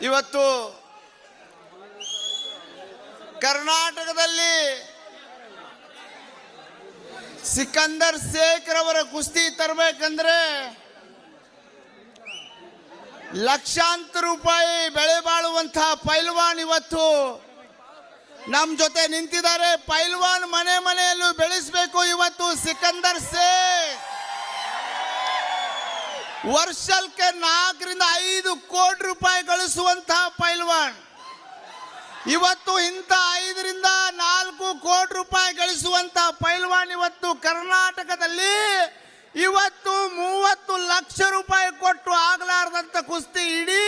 ಇವತ್ತು ಕರ್ನಾಟಕದಲ್ಲಿ ಸಿಕಂದರ್ ಶೇಖ್ ರವರ ಕುಸ್ತಿ ತರಬೇಕಂದ್ರೆ ಲಕ್ಷಾಂತರ ರೂಪಾಯಿ ಬೆಳೆ ಬಾಳುವಂತಹ ಪೈಲ್ವಾನ್ ಇವತ್ತು ನಮ್ಮ ಜೊತೆ ನಿಂತಿದ್ದಾರೆ. ಪೈಲ್ವಾನ್ ಮನೆ ಮನೆಯಲ್ಲೂ ಬೆಳೆಸಬೇಕು. ಇವತ್ತು ಸಿಕಂದರ್ ಶೇಖ್ ವರ್ಷಕ್ಕೆ 4 ರಿಂದ 5 ಕೋಟಿ ರೂಪಾಯಿ ಗಳಿಸುವಂತಹ ಪೈಲ್ವಾನ್. ಇವತ್ತು ಇಂಥ 5 ರಿಂದ 4 ಕೋಟಿ ರೂಪಾಯಿ ಗಳಿಸುವಂತಹ ಪೈಲ್ವಾನ್ ಇವತ್ತು ಕರ್ನಾಟಕದಲ್ಲಿ ಇವತ್ತು 30 ಲಕ್ಷ ರೂಪಾಯಿ ಕೊಟ್ಟು ಆಗಲಾರದಂತ ಕುಸ್ತಿ ಇಡೀ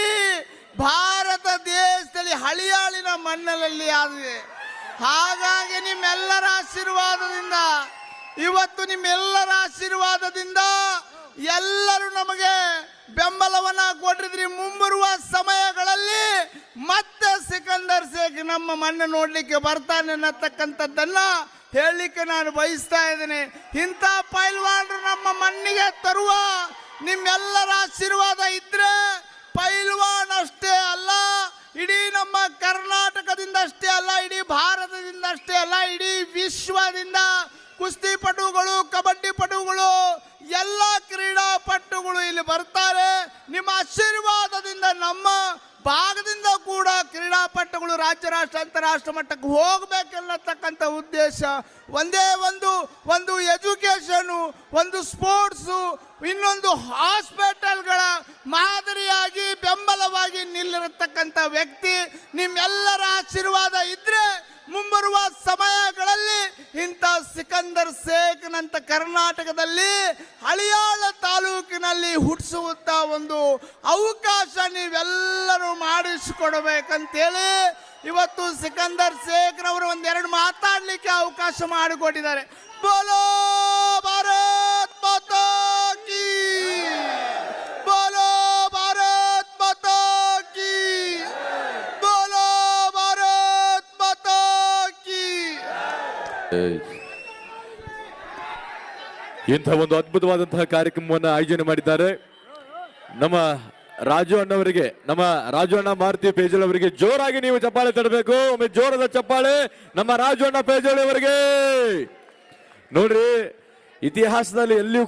ಭಾರತ ದೇಶದಲ್ಲಿ ಹಳಿಯಾಳಿನ ಮಣ್ಣಲ್ಲಿ ಆಗಿದೆ. ಹಾಗಾಗಿ ನಿಮ್ಮೆಲ್ಲರ ಆಶೀರ್ವಾದದಿಂದ ಇವತ್ತು ಎಲ್ಲರೂ ನಮಗೆ ಬೆಂಬಲವನ್ನ ಕೊಟ್ಟಿದ್ರಿ. ಮುಂಬರುವ ಸಮಯಗಳಲ್ಲಿ ಮತ್ತೆ ಸಿಕಂದರ್ ಶೇಖ್ ನಮ್ಮ ಮಣ್ಣು ನೋಡ್ಲಿಕ್ಕೆ ಬರ್ತಾನೆ ಅನ್ನತಕ್ಕಂಥದ್ದನ್ನ ಹೇಳಲಿಕ್ಕೆ ನಾನು ಬಯಸ್ತಾ ಇದ್ದೇನೆ. ಇಂಥ ಪೈಲ್ವಾನ್ರು ನಮ್ಮ ಮಣ್ಣಿಗೆ ತರುವ ನಿಮ್ಮೆಲ್ಲರ ಆಶೀರ್ವಾದ ಇದ್ರೆ ಪೈಲ್ವಾನ್ ಅಷ್ಟೇ ಅಲ್ಲ, ಇಡೀ ನಮ್ಮ ಕರ್ನಾಟಕದಿಂದ ಅಷ್ಟೇ ಅಲ್ಲ, ಇಡೀ ಭಾರತದಿಂದ ಅಷ್ಟೇ ಅಲ್ಲ, ಇಡೀ ವಿಶ್ವದಿಂದ ಕುಸ್ತಿಪಟುಗಳು, ಕಬಡ್ಡಿ ಪಟುಗಳು, ಎಲ್ಲ ಕ್ರೀಡಾಪಟುಗಳು ಇಲ್ಲಿ ಬರ್ತಾರೆ. ನಿಮ್ಮ ಆಶೀರ್ವಾದದಿಂದ ನಮ್ಮ ಭಾಗದಿಂದ ಕೂಡ ಕ್ರೀಡಾಪಟುಗಳು ರಾಜ್ಯ, ರಾಷ್ಟ್ರ, ಅಂತಾರಾಷ್ಟ್ರ ಮಟ್ಟಕ್ಕೆ ಹೋಗ್ಬೇಕೆನ್ನತಕ್ಕಂಥ ಉದ್ದೇಶ ಒಂದೇ ಒಂದು ಎಜುಕೇಶನು, ಒಂದು ಸ್ಪೋರ್ಟ್ಸು, ಇನ್ನೊಂದು ಹಾಸ್ಪಿಟಲ್ಗಳ ಮಾದರಿಯಾಗಿ ಬೆಂಬಲವಾಗಿ ನಿಲ್ಲಿರತಕ್ಕಂಥ ವ್ಯಕ್ತಿ. ನಿಮ್ಮೆಲ್ಲರ ಆಶೀರ್ವಾದ ಇದ್ರೆ ಮುಂಬರುವ ಸಮಯಗಳಲ್ಲಿ ಇಂಥ ಸಿಕಂದರ್ ಶೇಖ್ನಂತ ಕರ್ನಾಟಕದಲ್ಲಿ ಹಳಿಯಾಳ ತಾಲೂಕಿನಲ್ಲಿ ಹುಟ್ಟಿಸುವಂತ ಒಂದು ಅವಕಾಶ ನೀವೆಲ್ಲರೂ ಮಾಡಿಸಿಕೊಡಬೇಕಂತೇಳಿ ಇವತ್ತು ಸಿಕಂದರ್ ಶೇಖ್ನವರು ಒಂದೆರಡು ಮಾತಾಡಲಿಕ್ಕೆ ಅವಕಾಶ ಮಾಡಿಕೊಟ್ಟಿದ್ದಾರೆ. ಬೋಲೋ ಭಾರತ್ ಮಾತಾ ಕೀ, ಬೋಲೋ ಭಾರತ್ ಮಾತಾ ಕೀ, ಬೋಲೋ ಭಾರತ್ ಮಾತಾ ಕೀ. ಇಂಥ ಒಂದು ಅದ್ಭುತವಾದಂತಹ ಕಾರ್ಯಕ್ರಮವನ್ನು ಆಯೋಜನೆ ಮಾಡಿದ್ದಾರೆ. ನಮ್ಮ ರಾಜು ಅಣ್ಣವರಿಗೆ, ನಮ್ಮ ರಾಜು ಅಣ್ಣ ಮಾರುತಿ ಪೇಜಲ್ ಅವರಿಗೆ ಜೋರಾಗಿ ನೀವು ಚಪ್ಪಾಳೆ ತಡಬೇಕು. ಒಮ್ಮೆ ಜೋರದ ಚಪ್ಪಾಳೆ ನಮ್ಮ ರಾಜು ಅಣ್ಣ ಪೇಜಲ್ ಅವರಿಗೆ. ನೋಡ್ರಿ, ಇತಿಹಾಸದಲ್ಲಿ ಎಲ್ಲಿಯೂ